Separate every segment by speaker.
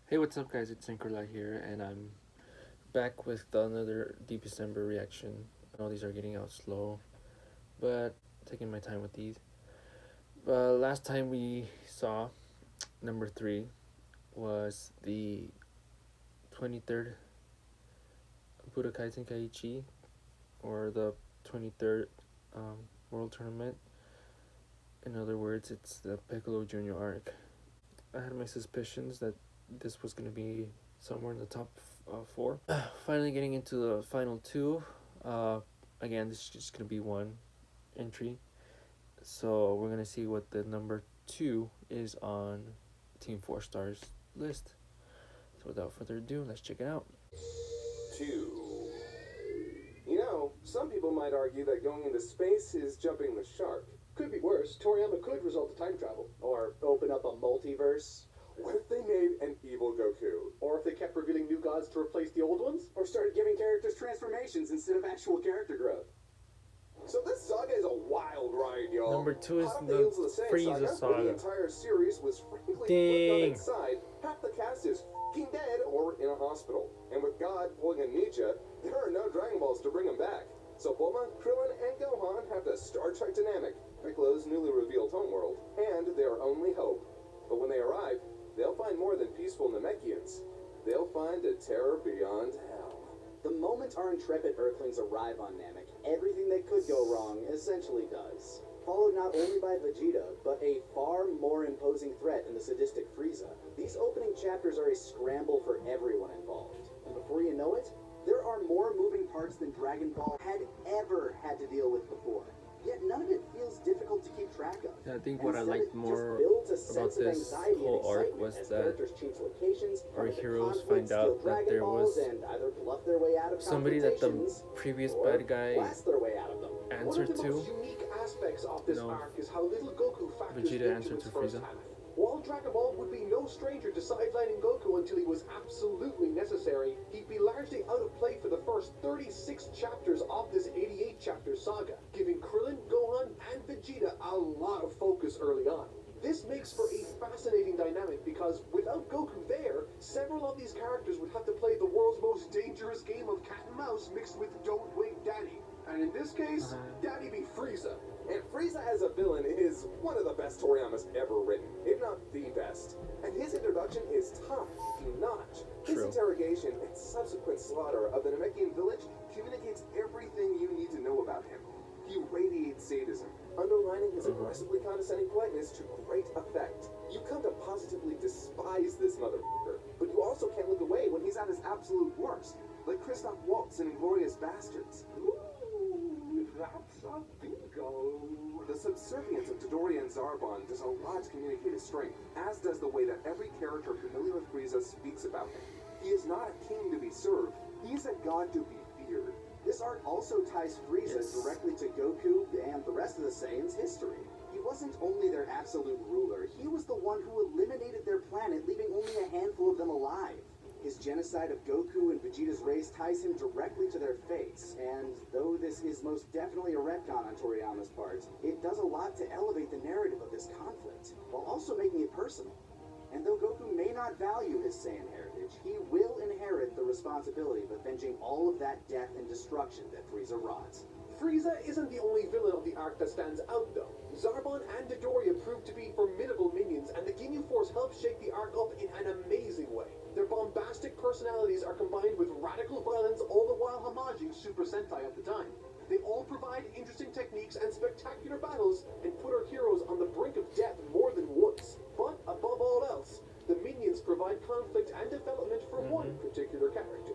Speaker 1: Hey, what's up, guys? It's Nikolai here, and I'm back with another DBcember reaction. I know these are getting out slow, but taking my time with these. Last time we saw number 3 was the 23rd Budokai Tenkaichi, or the 23rd World Tournament. In other words, it's the Piccolo Jr. arc. I had my suspicions that this was going to be somewhere in the top 4. Finally getting into the final 2. Again, this is just going to be one entry. So we're going to see what the number 2 is on Team 4 Stars list. So without further ado, let's check it out.
Speaker 2: 2. Some people might argue that going into space is jumping the shark.
Speaker 3: Could be worse. Toriyama could result to time travel.
Speaker 4: Or open up a multiverse.
Speaker 2: What if they made an evil Goku?
Speaker 3: Or if they kept revealing new gods to replace the old ones?
Speaker 4: Or started giving characters transformations instead of actual character growth.
Speaker 2: So this saga is a wild ride, y'all.
Speaker 1: Number 2 is
Speaker 2: Hot off
Speaker 1: the
Speaker 2: heels of the Saiyan
Speaker 1: Frieza
Speaker 2: where
Speaker 1: saga.
Speaker 2: The entire series was frankly flipped
Speaker 1: Dang.
Speaker 2: on its side. Half the cast is f***ing dead or in a hospital. And with God pulling a ninja, there are no Dragon Balls to bring him back. So Bulma, Krillin, and Gohan have the Star Trek dynamic, Piccolo's newly revealed homeworld, and their only hope. But when they arrive, they'll find more than peaceful Namekians. They'll find a terror beyond hell.
Speaker 4: The moment our intrepid Earthlings arrive on Namek, everything that could go wrong essentially does. Followed not only by Vegeta, but a far more imposing threat in the sadistic Frieza. These opening chapters are a scramble for everyone involved. And before you know it, there are more moving parts than Dragon Ball had ever had to deal with before. Yet none of it feels difficult to keep track of.
Speaker 1: Yeah, I think what I
Speaker 4: Instead,
Speaker 1: liked
Speaker 4: it
Speaker 1: more
Speaker 4: just builds a
Speaker 1: about
Speaker 4: sense of
Speaker 1: this
Speaker 4: anxiety
Speaker 1: whole
Speaker 4: and
Speaker 1: arc
Speaker 4: excitement
Speaker 1: was
Speaker 4: as
Speaker 1: that
Speaker 4: characters change locations,
Speaker 1: our
Speaker 4: come into
Speaker 1: heroes
Speaker 4: conflict,
Speaker 1: find
Speaker 4: steal
Speaker 1: out that
Speaker 4: Dragon
Speaker 1: there
Speaker 4: Balls,
Speaker 1: was
Speaker 4: and either bluff their way out of
Speaker 1: somebody that the
Speaker 4: confrontations,
Speaker 1: previous
Speaker 4: or
Speaker 1: bad guy
Speaker 4: blast their way out of them.
Speaker 3: One
Speaker 1: answered
Speaker 3: of the
Speaker 1: to.
Speaker 3: most unique aspects of this
Speaker 1: No.
Speaker 3: arc is how little Goku factors
Speaker 1: Vegeta
Speaker 3: into
Speaker 1: answered
Speaker 3: its
Speaker 1: to
Speaker 3: first
Speaker 1: Frieza.
Speaker 3: half. While Dragon Ball would be no stranger to sidelining Goku until he was absolutely necessary, he'd be largely out of play for the first 36 chapters of this 88-chapter saga, giving Krillin, Gohan, and Vegeta a lot of focus early on. This makes for a fascinating dynamic because without Goku there, several of these characters would have to play the world's most dangerous game of cat and mouse mixed with Don't Wake Daddy. And in this case, Daddy be Frieza.
Speaker 2: And Frieza as a villain is one of the best Toriyama's ever written, if not the best. And his introduction is top-notch. His
Speaker 1: True.
Speaker 2: interrogation and subsequent slaughter of the Namekian village communicates everything you need to know about him. He radiates sadism, underlining his aggressively condescending politeness to great effect. You come to positively despise this motherfucker, but you also can't look away when he's at his absolute worst, like Christoph Waltz in Inglourious Bastards.
Speaker 3: That's a bingo.
Speaker 2: The subservience of Dodoria and Zarbon does a lot to communicate his strength, as does the way that every character familiar with Frieza speaks about him. He is not a king to be served, he is a god to be feared.
Speaker 4: This arc also ties Frieza
Speaker 1: Yes.
Speaker 4: directly to Goku and the rest of the Saiyans' history. He wasn't only their absolute ruler, he was the one who eliminated their planet, leaving only a handful of them alive. His genocide of Goku and Vegeta's race ties him directly to their fates, and though this is most definitely a retcon on Toriyama's part, it does a lot to elevate the narrative of this conflict, while also making it personal. And though Goku may not value his Saiyan heritage, he will inherit the responsibility of avenging all of that death and destruction that Frieza wrought.
Speaker 3: Frieza isn't the only villain of the arc that stands out, though. Zarbon and Dodoria proved to be formidable minions, and the Ginyu Force helped shake the arc up in an amazing way. Their bombastic personalities are combined with radical violence, all the while homaging Super Sentai at the time. They all provide interesting techniques and spectacular battles, and put our heroes on the brink of death more than once. But above all else, the minions provide conflict and development for one particular character,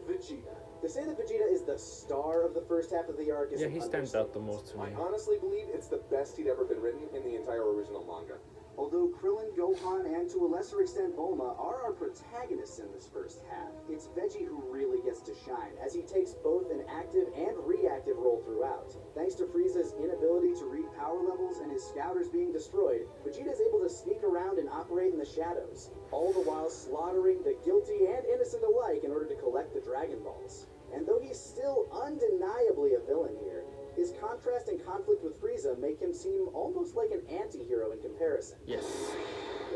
Speaker 3: Vegeta.
Speaker 4: To say that Vegeta is the star of the first half of the arc is
Speaker 1: Yeah,
Speaker 4: an
Speaker 1: he stands out the
Speaker 4: understatement.
Speaker 1: most to
Speaker 2: I
Speaker 1: me.
Speaker 2: honestly believe it's the best he'd ever been written in the entire original manga.
Speaker 4: Although Krillin, Gohan, and to a lesser extent Bulma are our protagonists in this first half, it's Veggie who really gets to shine, as he takes both an active and reactive role throughout. Thanks to Frieza's inability to read power levels and his scouters being destroyed, Vegeta is able to sneak around and operate in the shadows, all the while slaughtering the guilty and innocent alike in order to collect the Dragon Balls. And though he's still undeniably a villain here, his contrast and conflict with Frieza make him seem almost like an anti-hero in comparison.
Speaker 1: Yes.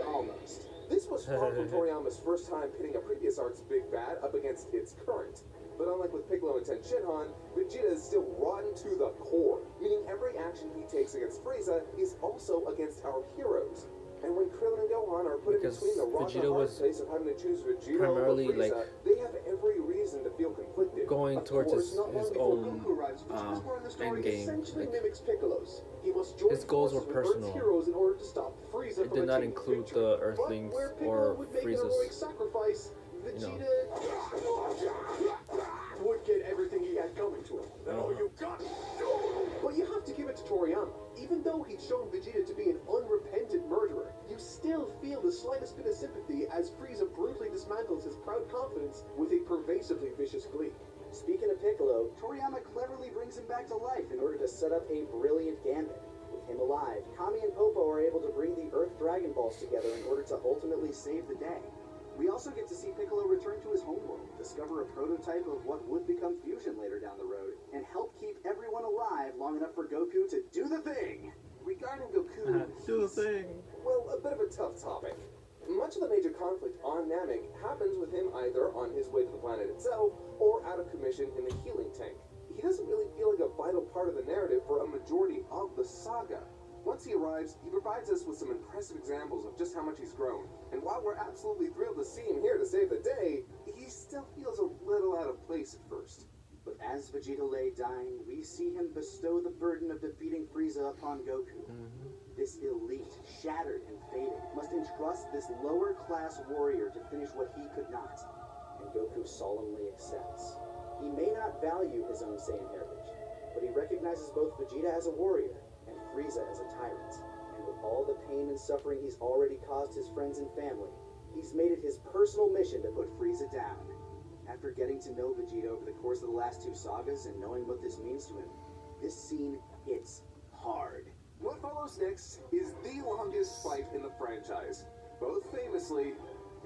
Speaker 4: Almost.
Speaker 2: This was far from Toriyama's first time pitting a previous arc's big bad up against its current. But unlike with Piccolo and Tenshinhan, Vegeta is still rotten to the core, meaning every action he takes against Frieza is also against our heroes. And when Krillin and Gohan are put in
Speaker 1: Because
Speaker 2: between the rock and
Speaker 1: Vegeta
Speaker 2: hard
Speaker 1: was
Speaker 2: place of having to choose Vegeta
Speaker 1: primarily,
Speaker 2: over Frieza,
Speaker 1: like,
Speaker 2: they have every reason to feel conflicted.
Speaker 1: going
Speaker 3: Of
Speaker 1: towards
Speaker 3: course,
Speaker 1: his
Speaker 3: not long before
Speaker 1: own
Speaker 3: Goku arrives, Vegeta's part of the story
Speaker 1: end game.
Speaker 3: essentially
Speaker 1: Like,
Speaker 3: mimics Piccolo's. He must join
Speaker 1: his goals were
Speaker 3: forces with Earth's
Speaker 1: personal.
Speaker 3: heroes in order to stop Frieza
Speaker 1: It
Speaker 3: from
Speaker 1: did not
Speaker 3: attaining
Speaker 1: include
Speaker 3: victory.
Speaker 1: the Earthlings
Speaker 3: But where Piccolo
Speaker 1: or
Speaker 3: would make an
Speaker 1: Frieza's,
Speaker 3: heroic sacrifice, Vegeta would get everything he had coming to him.
Speaker 2: No, you got it.
Speaker 3: But you have to give it to Toriyama. Even though he'd shown Vegeta to be an unrepentant murderer, you still feel the slightest bit of sympathy as Frieza brutally dismantles his proud confidence with a pervasively vicious glee.
Speaker 4: Speaking of Piccolo, Toriyama cleverly brings him back to life in order to set up a brilliant gambit. With him alive, Kami and Popo are able to bring the Earth Dragon Balls together in order to ultimately save the day. We also get to see Piccolo return to his homeworld, discover a prototype of what would become fusion later down the road, and help keep everyone alive long enough for Goku to do the thing! Regarding Goku,
Speaker 1: do the thing.
Speaker 2: Well, a bit of a tough topic. Much of the major conflict on Namek happens with him either on his way to the planet itself or out of commission in the healing tank. He doesn't really feel like a vital part of the narrative for a majority of the saga. Once he arrives, he provides us with some impressive examples of just how much he's grown. And while we're absolutely thrilled to see him here to save the day, he still feels a little out of place at first. But as Vegeta lay dying, we see him bestow the burden of defeating Frieza upon Goku. This elite, shattered and faded, must entrust this lower-class warrior to finish what he could not. And Goku solemnly accepts. He may not value his own Saiyan heritage, but he recognizes both Vegeta as a warrior and Frieza as a tyrant. And with all the pain and suffering he's already caused his friends and family, he's made it his personal mission to put Frieza down. After getting to know Vegeta over the course of the last two sagas and knowing what this means to him, this scene hits hard. What follows next is the longest fight in the franchise, both famously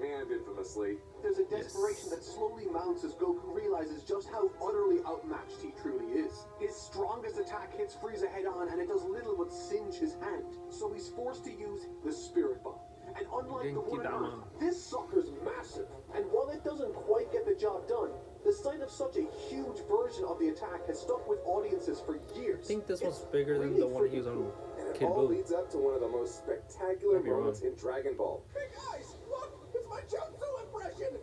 Speaker 2: and infamously.
Speaker 3: There's a desperation that slowly mounts as Goku realizes just how utterly outmatched he truly is. His strongest attack hits Frieza head on and it does little but singe his hand, so he's forced to use the Spirit Bomb. And unlike the one on Earth, this sucker's massive. And while it doesn't quite get the job done, the sight of such a huge version of the attack has stuck with audiences for years.
Speaker 1: I think this one's bigger than the one he was on
Speaker 2: And it
Speaker 1: Kid
Speaker 2: all
Speaker 1: Buu.
Speaker 2: leads up to one of the most spectacular
Speaker 1: Might be wrong.
Speaker 2: moments in Dragon Ball. Hey guys, look! It's my Jutsu impression!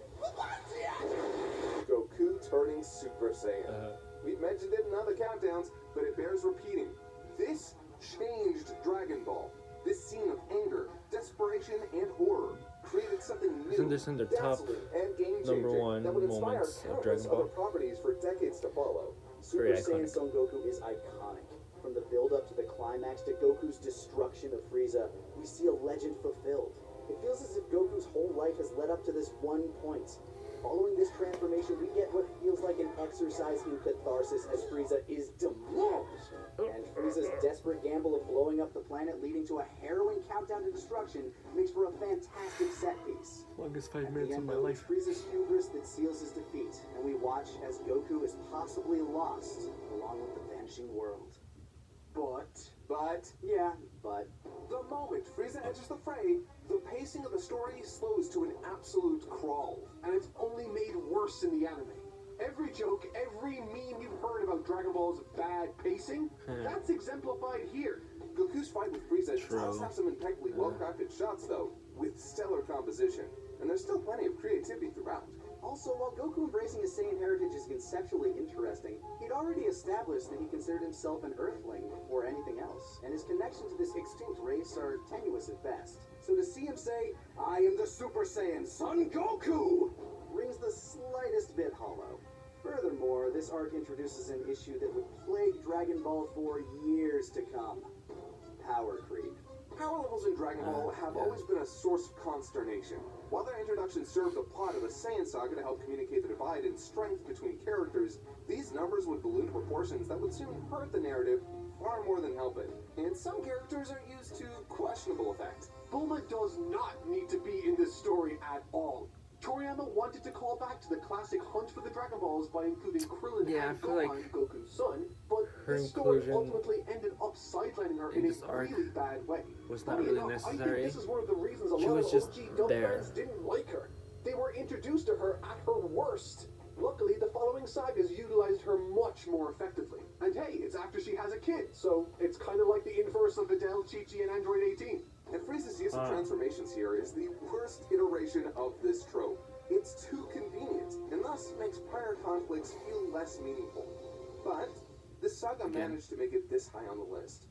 Speaker 2: Goku turning Super Saiyan. We've mentioned it in other countdowns, but it bears repeating. This changed Dragon Ball. This scene of anger, desperation, and horror created something new,
Speaker 1: Isn't this in the top
Speaker 2: dazzling, and game-changing
Speaker 1: #1
Speaker 2: that would inspire
Speaker 1: moments of
Speaker 2: countless
Speaker 1: Dragon Ball?
Speaker 2: other properties for decades to follow. Super
Speaker 1: Very
Speaker 2: Saiyan
Speaker 1: iconic.
Speaker 2: Son Goku is iconic. From the build-up to the climax to Goku's destruction of Frieza, we see a legend fulfilled. It feels as if Goku's whole life has led up to this one point. Following this transformation, we get what feels like an exercise in catharsis as Frieza is demolished. And Frieza's desperate gamble of blowing up the planet, leading to a harrowing countdown to destruction, makes for a fantastic set piece.
Speaker 1: Longest
Speaker 2: At
Speaker 1: 5
Speaker 2: the
Speaker 1: minutes of
Speaker 2: end,
Speaker 1: my
Speaker 2: though,
Speaker 1: life.
Speaker 2: it's Frieza's hubris that seals his defeat, and we watch as Goku is possibly lost, along with the vanishing world. But, the moment Frieza enters the fray, the pacing of the story slows to an absolute crawl, and it's only made worse in the anime. Every joke, every meme you've heard about Dragon Ball's bad pacing, that's exemplified here. Goku's fight with Frieza does have some impeccably well-crafted shots, though, with stellar composition, and there's still plenty of creativity throughout. Also, while Goku embracing his Saiyan heritage is conceptually interesting, he'd already established that he considered himself an Earthling before anything else, and his connection to this extinct race are tenuous at best. So to see him say, "I am the Super Saiyan, Son Goku," rings the slightest bit hollow. Furthermore, this arc introduces an issue that would plague Dragon Ball for years to come. Power creep. Power levels in Dragon Ball have always been a source of consternation. While their introduction served the plot of the Saiyan saga to help communicate the divide in strength between characters, these numbers would balloon to proportions that would soon hurt the narrative far more than help it. And some characters are used to questionable effect. Bulma does not need to be in this story at all. Toriyama wanted to call back to the classic hunt for the Dragon Balls by including Krillin
Speaker 1: Yeah, I
Speaker 2: and
Speaker 1: feel
Speaker 2: Gohan,
Speaker 1: like
Speaker 2: Goku's son, but
Speaker 1: her
Speaker 3: This story
Speaker 1: inclusion
Speaker 3: ultimately ended up sidelining her
Speaker 1: in
Speaker 3: in a
Speaker 1: this arc
Speaker 3: really bad way.
Speaker 1: was not
Speaker 3: Funny
Speaker 1: really
Speaker 3: enough, I think
Speaker 1: necessary.
Speaker 3: this is one of the reasons a
Speaker 1: She
Speaker 3: lot
Speaker 1: was
Speaker 3: of
Speaker 1: just
Speaker 3: OG Dub
Speaker 1: there.
Speaker 3: fans didn't like her. They were introduced to her at her worst. Luckily, the following sagas utilized her much more effectively. And hey, it's after she has a kid, so it's kind of like the inverse of Videl, Chi-Chi, and Android 18.
Speaker 2: And Frieza's use of transformations here is the worst iteration of this trope. It's too convenient, and thus makes prior conflicts feel less meaningful. But this saga managed to make it this high on the list.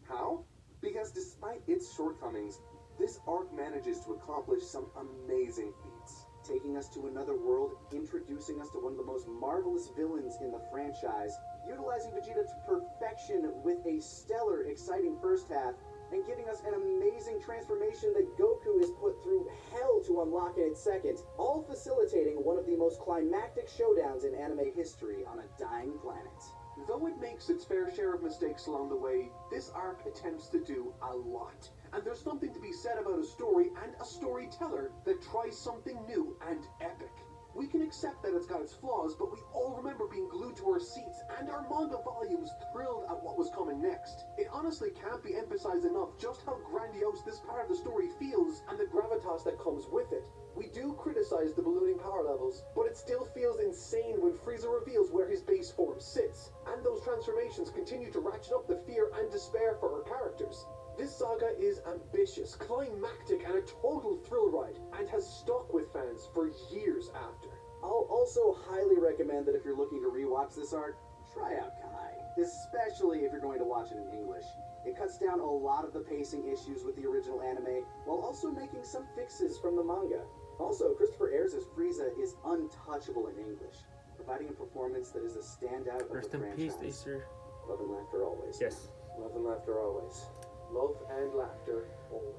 Speaker 2: How? Because despite its shortcomings, this arc manages to accomplish some amazing feats.
Speaker 4: Taking us to another world, introducing us to one of the most marvelous villains in the franchise, utilizing Vegeta to perfection with a stellar, exciting first half, and giving us an amazing transformation that Goku is put through hell to unlock in its second, all facilitating one of the most climactic showdowns in anime history on a dying planet.
Speaker 3: Though it makes its fair share of mistakes along the way, this arc attempts to do a lot. And there's something to be said about a story and a storyteller that tries something new and epic. We can accept that it's got its flaws, but we all remember being glued to our seats and our manga volumes thrilled at what was coming next. It honestly can't be emphasized enough just how grandiose this part of the story feels and the gravitas that comes with it. We do criticize the ballooning power levels, but it still feels insane when Frieza reveals where his base form sits, and those transformations continue to ratchet up the fear and despair for our characters. This saga is ambitious, climactic, and a total thrill ride, and has stuck with fans for years after.
Speaker 4: I'll also highly recommend that if you're looking to rewatch this arc, try out Kai, especially if you're going to watch it in English. It cuts down a lot of the pacing issues with the original anime, while also making some fixes from the manga. Also, Christopher Ayres as Frieza is untouchable in English, providing a performance that is a standout of
Speaker 1: Rest
Speaker 4: the
Speaker 1: in
Speaker 4: franchise.
Speaker 1: peace, Acer.
Speaker 4: Love and laughter always.
Speaker 1: Yes.
Speaker 3: Love and laughter always. Love and laughter always.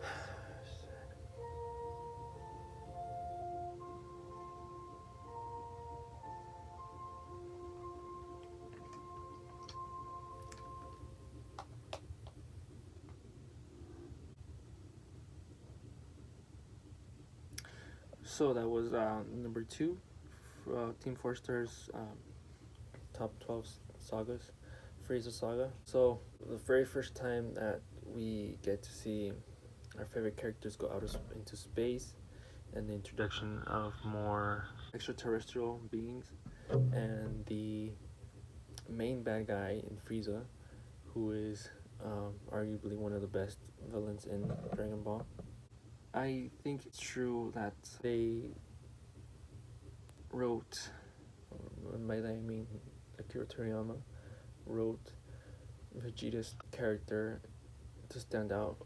Speaker 1: So that was number 2, Team 4 Stars top 12 sagas, Frieza Saga. So the very first time that we get to see our favorite characters go out into space, and the introduction of more extraterrestrial beings, and the main bad guy in Frieza, who is arguably one of the best villains in Dragon Ball. I think it's true that they wrote, and by that I mean Akira Toriyama wrote Vegeta's character to stand out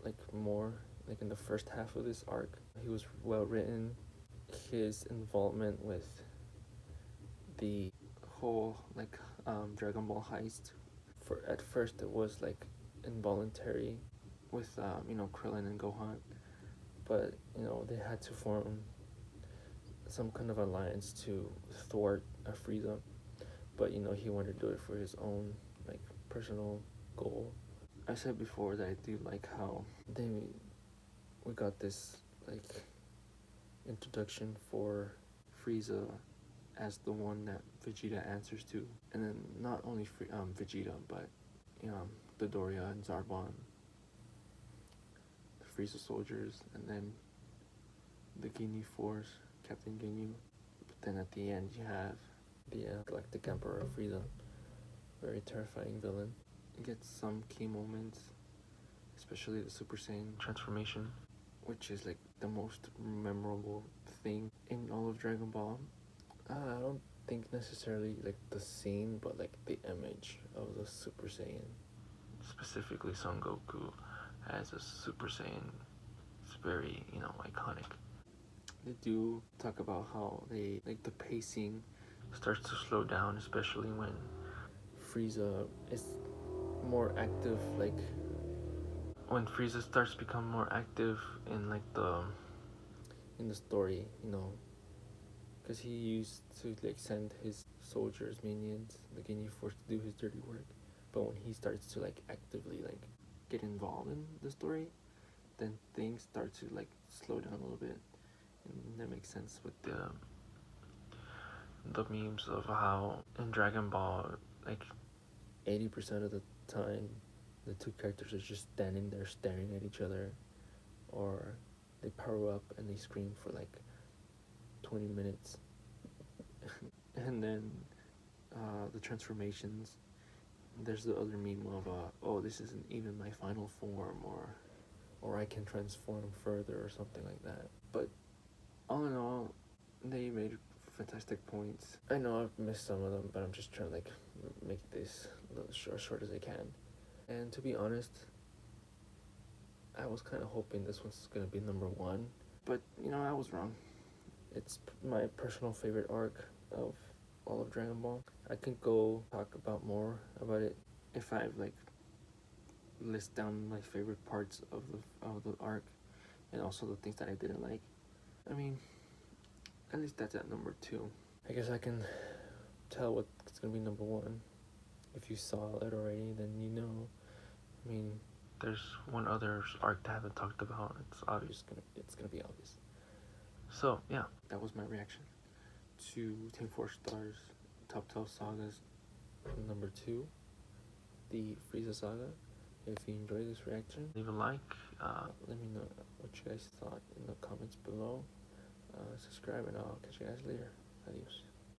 Speaker 1: like more, like in the first half of this arc. He was well written. His involvement with the whole Dragon Ball heist, at first it was like involuntary with Krillin and Gohan, but they had to form some kind of alliance to thwart Frieza, but he wanted to do it for his own personal goal. I said before that I do like how we got this introduction for Frieza as the one that Vegeta answers to, and then not only Vegeta, but Dodoria and Zarbon, the Frieza soldiers, and then the Ginyu Force, Captain Ginyu. But then at the end you have the Galactic Emperor Frieza, very terrifying villain. You get some key moments, especially the Super Saiyan transformation, which is the most memorable thing in all of Dragon Ball. I don't think necessarily the scene, but the image of the Super Saiyan, specifically Son Goku as a Super Saiyan. It's very iconic. They do talk about how they the pacing starts to slow down, especially when Frieza is more active, when Frieza starts to become more active in the story, because he used to send his soldiers, minions, the Ginyu Force, to do his dirty work. But when he starts to actively get involved in the story, then things start to slow down a little bit, and that makes sense with the memes of how in Dragon Ball 80% of the time, the two characters are just standing there staring at each other, or they power up and they scream for like 20 minutes. And then the transformations, there's the other meme of oh, this isn't even my final form, or I can transform further, or something like that. But all in all, they made fantastic points. I know I've missed some of them, but I'm just trying to like make this short as I can. And to be honest, I was kind of hoping this one's gonna be number one, but I was wrong. It's my personal favorite arc of all of Dragon Ball. I can go talk about more about it if I like list down my favorite parts of the arc, and also the things that I didn't like. I mean, at least that's at number 2. I guess I can tell what's gonna be number 1. If you saw it already, then you know. I mean, there's one other arc that I haven't talked about. It's gonna be obvious. So yeah, that was my reaction to Team 4 Stars Top 12 Sagas number 2, the Frieza Saga. If you enjoyed this reaction, leave a like. Let me know what you guys thought in the comments below. Subscribe, and I'll catch you guys later. Adios.